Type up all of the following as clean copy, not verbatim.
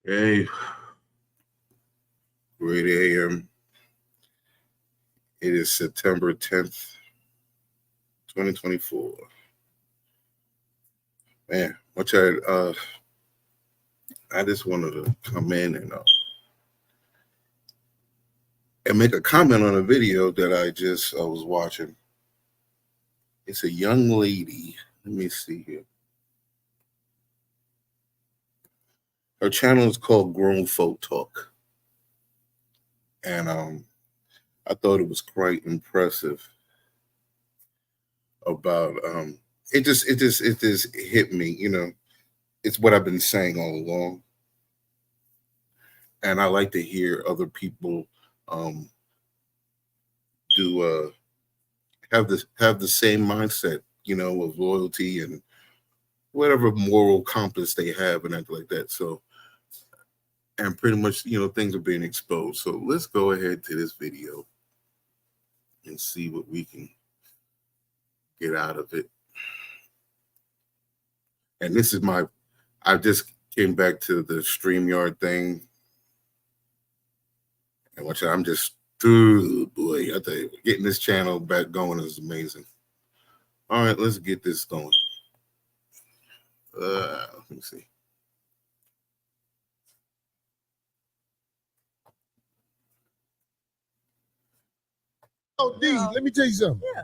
Hey, great AM. It is September 10th, 2024. Man, I just wanted to come in and make a comment on a video that I was watching. It's a young lady. Let me see here. Her channel is called Grown Folk Talk. And I thought it was quite impressive about it just hit me, it's what I've been saying all along. And I like to hear other people have the same mindset, of loyalty and whatever moral compass they have and everything like that. So, and pretty much, things are being exposed. So let's go ahead to this video and see what we can get out of it. And this is I just came back to the StreamYard thing. And I'm just, boy, I tell you, getting this channel back going is amazing. All right, let's get this going. Let me see. Oh, D, let me tell you something. Yeah.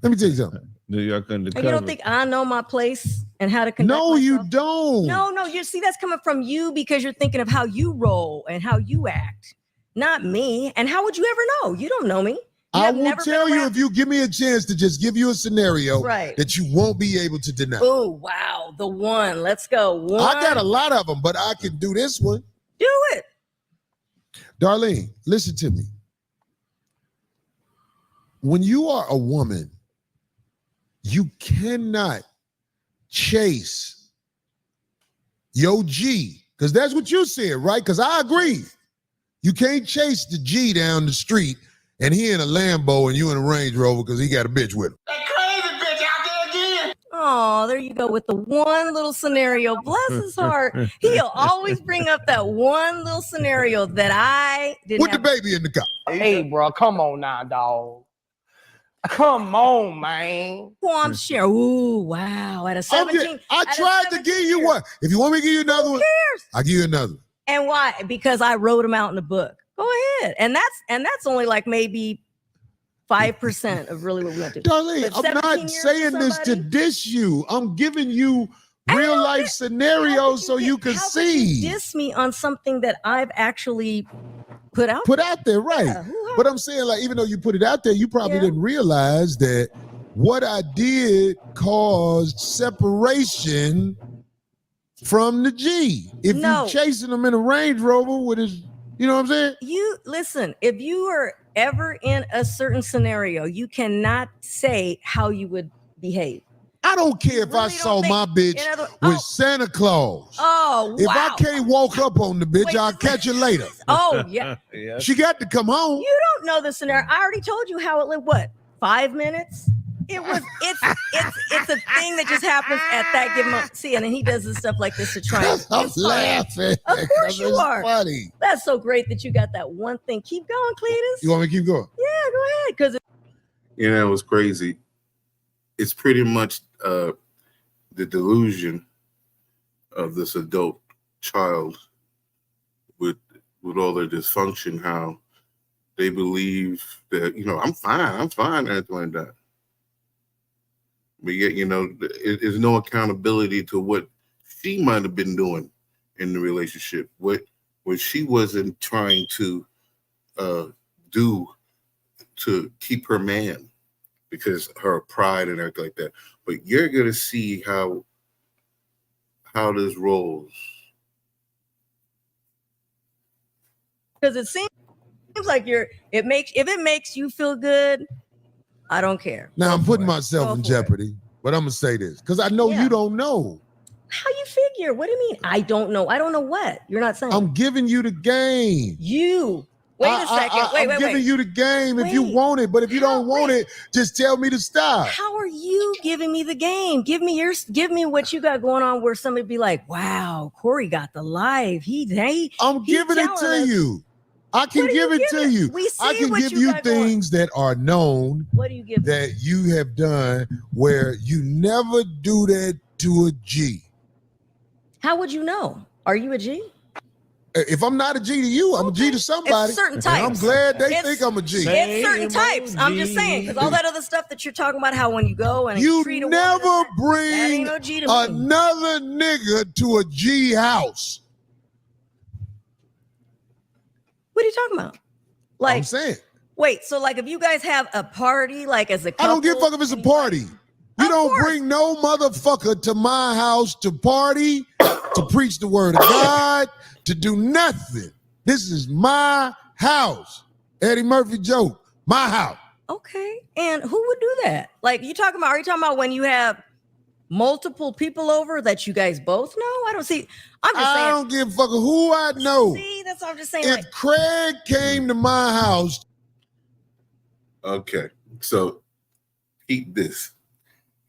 Let me tell you something. New York undercover. You don't think I know my place and how to conduct No, myself? you don't. No, you see, that's coming from you because you're thinking of how you roll and how you act, not me. And how would you ever know? You don't know me. I will tell you if you give me a chance to just give you a scenario that you won't be able to deny. Oh, wow. The one. Let's go. One. I got a lot of them, but I can do this one. Do it. Darlene, listen to me. When you are a woman, you cannot chase your G, because that's what you said, right? Because I agree. You can't chase the G down the street and he in a Lambo and you in a Range Rover because he got a bitch with him. That crazy bitch out there again. Oh, there you go with the one little scenario. Bless his heart. He'll always bring up that one little scenario that I didn't With the baby in the car. Hey, bro, come on now, dog. Come on, man. Oh, I'm sure. Ooh, wow. At a 17. I tried to give you one. If you want me to give you another one, I'll give you another. And why? Because I wrote them out in the book. Go ahead. And that's only like maybe 5% of really what we have to do. Darlene, I'm not saying this to diss you. I'm giving you real life scenarios so you can see. You diss me on something that I've actually put out there, right? Yeah, but I'm saying, like, even though you put it out there, you probably didn't realize that what I did caused separation from the G. If you're chasing him in a Range Rover with his, you know what I'm saying? You listen, if you are ever in a certain scenario, you cannot say how you would behave. I don't care if I saw my bitch with Santa Claus. Oh, wow. If I can't walk up on the bitch, I'll catch her later. Oh, yeah. She got to come home. You don't know the scenario. I already told you how it lived. What? 5 minutes? It's a thing that just happens at that given moment. See, and then he does this stuff like this to try and I'm laughing. Of course you are. Funny. That's so great that you got that one thing. Keep going, Cletus. You want me to keep going? Yeah, go ahead. Because it was crazy. It's pretty much the delusion of this adult child with all their dysfunction, how they believe that, I'm fine, anything like that. But yet, there's no accountability to what she might have been doing in the relationship, what she wasn't trying to do to keep her man, because her pride and everything like that. But you're gonna see how this rolls. Because it seems like if it makes you feel good, I don't care. Now I'm putting myself in jeopardy, but I'm gonna say this because I know you don't know. How you figure? What do you mean? I don't know. I don't know what you're not saying. I'm giving you the game. You Wait a second. I'm giving you the game if you want it, but if you don't want it, just tell me to stop. How are you giving me the game? Give me what you got going on where somebody be like, wow, Corey got the live. I'm giving it to you. I can give it to you. I can give you things that are known. What do you give that you have done where you never do that to a G? How would you know? Are you a G? If I'm not a G to you, I'm a G to somebody. It's certain types. I'm glad they think I'm a G. It's certain types. I'm just saying, because all that other stuff that you're talking about, how when you go and you treat a never woman, bring no G to me. another nigga to a G house. What are you talking about? Like I'm saying. Wait, so like if you guys have a party, like as a couple, I don't give a fuck if it's a party. You don't bring no motherfucker to my house to party, to preach the word of God, to do nothing. This is my house. Eddie Murphy joke. My house. Okay. And who would do that? Like are you talking about when you have multiple people over that you guys both know? I don't see. I don't give a fuck who I know. See, that's what I'm just saying. If Craig came to my house. Okay. So eat this.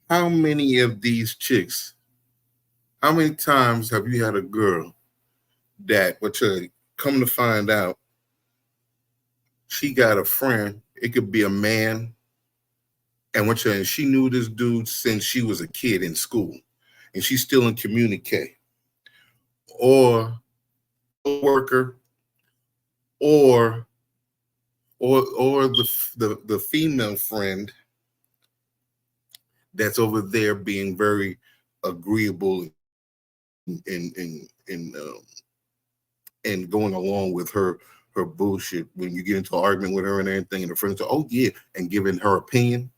How many of these chicks, how many times have you had a girl that, which come to find out, she got a friend, it could be a man, and she knew this dude since she was a kid in school, and she's still in communique, or a worker, or the female friend that's over there being very agreeable and going along with her bullshit when you get into an argument with her and everything, and the friends are, oh yeah, and giving her opinion.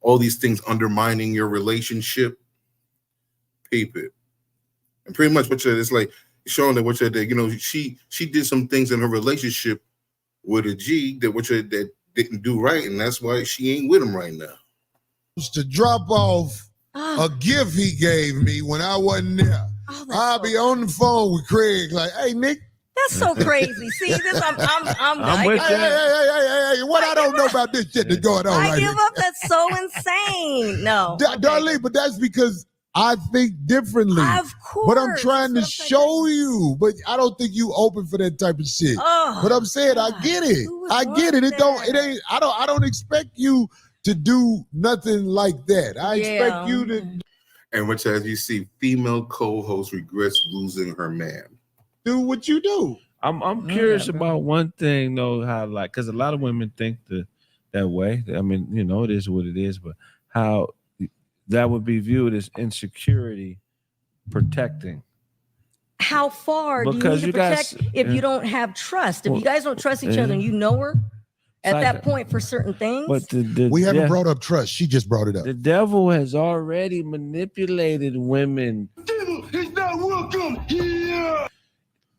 All these things undermining your relationship. Peep it. And pretty much it's like showing that she did some things in her relationship with a G that didn't do right, and that's why she ain't with him right now. To drop off a gift he gave me when I wasn't there. I'll be on the phone with Craig like, hey, Nick. That's so crazy. See, this I'm with hey, what I don't know about this shit that's going on right I give here. up. That's so insane. No. Darlene, but that's because I think differently. Of course. But I'm trying to show you. But I don't think you open for that type of shit. But I'm saying I get it. I get it. It ain't. I don't expect you to do nothing like that. I expect you to. And which, as you see, female co-host regrets losing her man. Do what you do. I'm curious about one thing though, how because a lot of women think that way. I mean, it is what it is, but how that would be viewed as insecurity protecting. How far do you need to protect if you don't have trust? If you guys don't trust each other and you know her at that point for certain things. But we haven't brought up trust. She just brought it up. The devil has already manipulated women. Devil is not welcome here.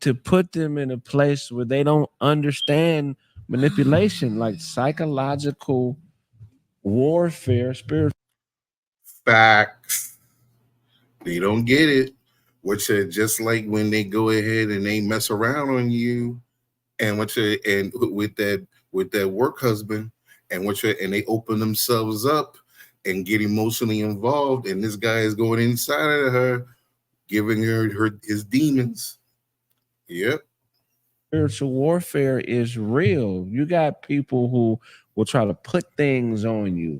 To put them in a place where they don't understand manipulation, like psychological warfare, spiritual. Facts. They don't get it. Which just like when they go ahead and they mess around on you, and with that work husband, and they open themselves up and get emotionally involved, and this guy is going inside of her, giving her his demons. Yep. Spiritual warfare is real. You got people who will try to put things on you,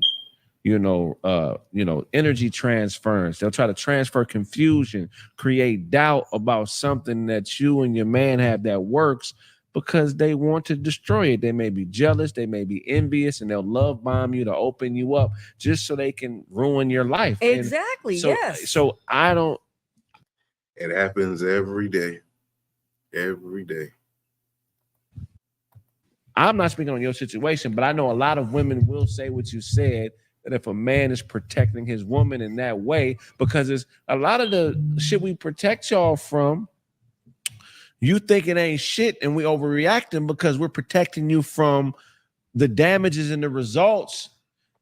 energy transference. They'll try to transfer confusion, create doubt about something that you and your man have that works because they want to destroy it. They may be jealous, they may be envious, and they'll love bomb you to open you up just so they can ruin your life. Exactly. Yes. So I don't. It happens every day. Every day. I'm not speaking on your situation, but I know a lot of women will say what you said, that if a man is protecting his woman in that way, because it's a lot of the shit we protect y'all from, you think it ain't shit and we overreacting because we're protecting you from the damages and the results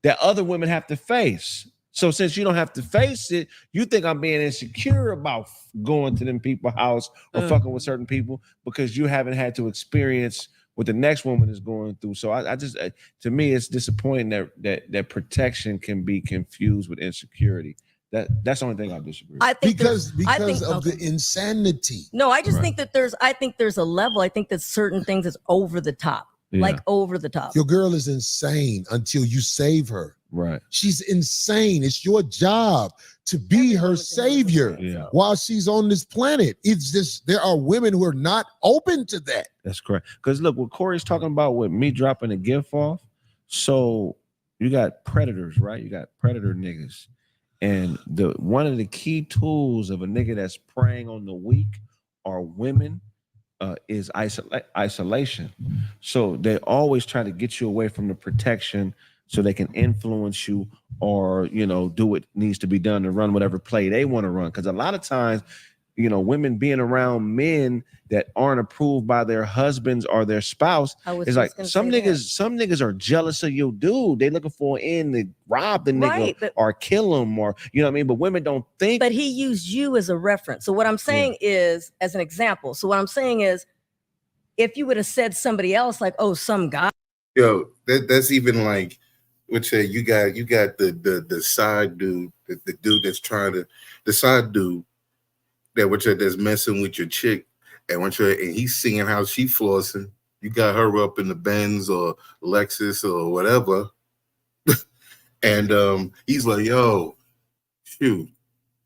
that other women have to face. So since you don't have to face it, you think I'm being insecure about going to them people's house or fucking with certain people because you haven't had to experience what the next woman is going through. So I just, to me, it's disappointing that protection can be confused with insecurity. That's the only thing I disagree with. I think because of okay. the insanity. No, I just Right. think that there's a level. I think that certain things is over the top, like over the top. Your girl is insane until you save her. Right. She's insane. It's your job to be her savior while she's on this planet. It's just there are women who are not open to that. That's correct. Because look, what Corey's talking about with me dropping a gift off. So you got predators, right? You got predator niggas. And one of the key tools of a nigga that's preying on the weak or women is isolation. So they always try to get you away from the protection so they can influence you or, do what needs to be done to run whatever play they want to run. Because a lot of times, women being around men that aren't approved by their husbands or their spouse is like some niggas are jealous of your dude. They looking for an end to rob the nigga or kill him or you know what I mean. But women don't think. But he used you as a reference. So what I'm saying is, as an example. So what I'm saying is, if you would have said somebody else, like, oh, some guy. Yo, that's even like, which you got the side dude, the dude that's the side dude that's messing with your chick, and he's seeing how she flossing. You got her up in the Benz or Lexus or whatever, and he's like, "Yo, shoot,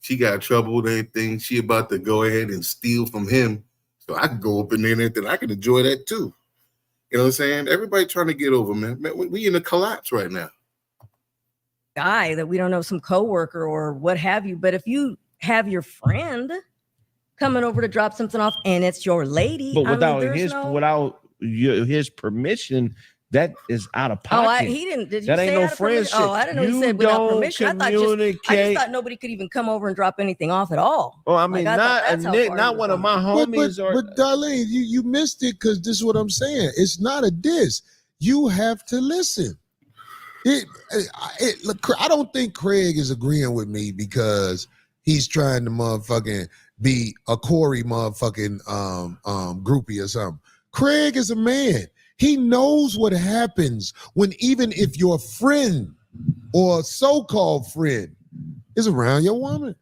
she got trouble with anything. She about to go ahead and steal from him, so I can go up in there and then I can enjoy that too." You know what I'm saying? Everybody trying to get over, man. We in a collapse right now. Guy that we don't know, some coworker or what have you. But if you have your friend coming over to drop something off and it's your lady, but without his permission, that is out of pocket. He didn't. Did you that say ain't no friendship? Oh, I didn't know he said without permission. I just thought nobody could even come over and drop anything off at all. Oh, I mean, not one of my homies. But Darlene, you missed it because this is what I'm saying. It's not a diss. You have to listen. Look, I don't think Craig is agreeing with me because he's trying to motherfucking be a Corey motherfucking groupie or something. Craig is a man. He knows what happens when even if your friend or so-called friend is around your woman.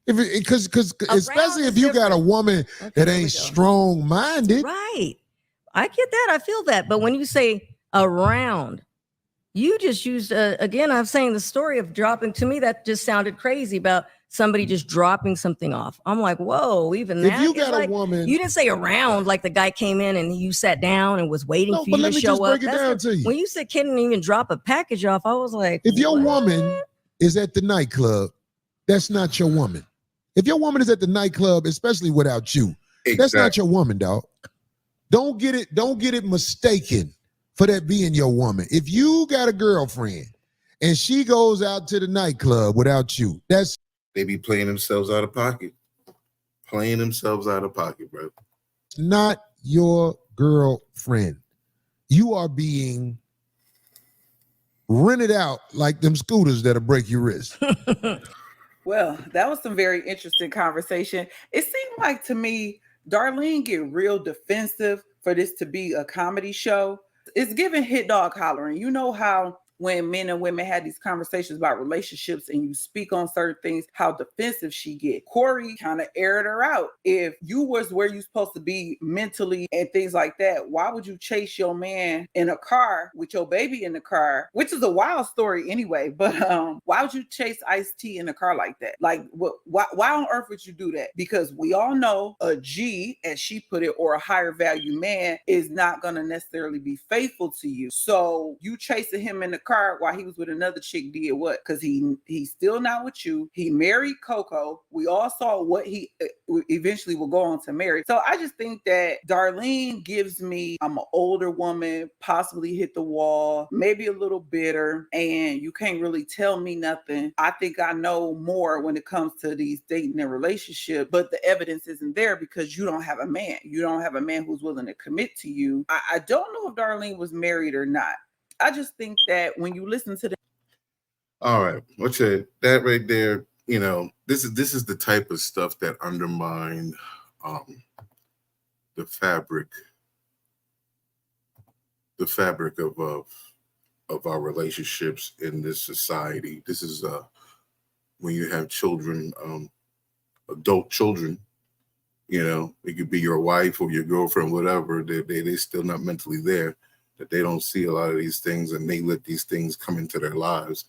Because especially if you got a woman that ain't strong-minded. Right. I get that. I feel that. But when you say around, you just used, again, I'm saying the story of dropping, to me, that just sounded crazy about somebody just dropping something off. I'm like, whoa, even that. If you got a woman. You didn't say around, like the guy came in and you sat down and was waiting for you to show up. Let me just break it down to you. When you said couldn't even drop a package off, I was like, if your woman is at the nightclub, that's not your woman. If your woman is at the nightclub, especially without you, that's not your woman, dog. Don't get it mistaken for that being your woman. If you got a girlfriend and she goes out to the nightclub without you, they be playing themselves out of pocket. Playing themselves out of pocket, bro. Not your girlfriend. You are being rented out like them scooters that'll break your wrist. Well, that was some very interesting conversation. It seemed like to me, Darlene get real defensive for this to be a comedy show. It's giving hit dog hollering. You know how when men and women had these conversations about relationships and you speak on certain things, how defensive she get. Corey kind of aired her out. If you was where you supposed to be mentally and things like that, why would you chase your man in a car with your baby in the car? Which is a wild story anyway, but why would you chase Ice-T in a car like that? Like, why on earth would you do that? Because we all know a G, as she put it, or a higher value man is not going to necessarily be faithful to you. So you chasing him in the car while he was with another chick did what? Because he's still not with you. He married Coco. We all saw what he eventually will go on to marry. So I just think that Darlene gives me, I'm an older woman, possibly hit the wall, maybe a little bitter, and you can't really tell me nothing. I think I know more when it comes to these dating and relationship, but the evidence isn't there because you don't have a man. You don't have a man who's willing to commit to you. I don't know if Darlene was married or not. I just think that when you listen to All right. Okay. That right there, this is the type of stuff that undermine the fabric of our relationships in this society. This is when you have children, adult children, it could be your wife or your girlfriend, whatever. They still not mentally there, that they don't see a lot of these things, and they let these things come into their lives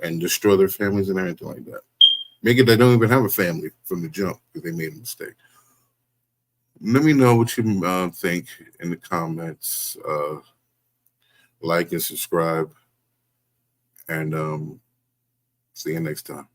and destroy their families and everything like that. Make it they don't even have a family from the jump because they made a mistake. Let me know what you think in the comments. Like and subscribe, and see you next time.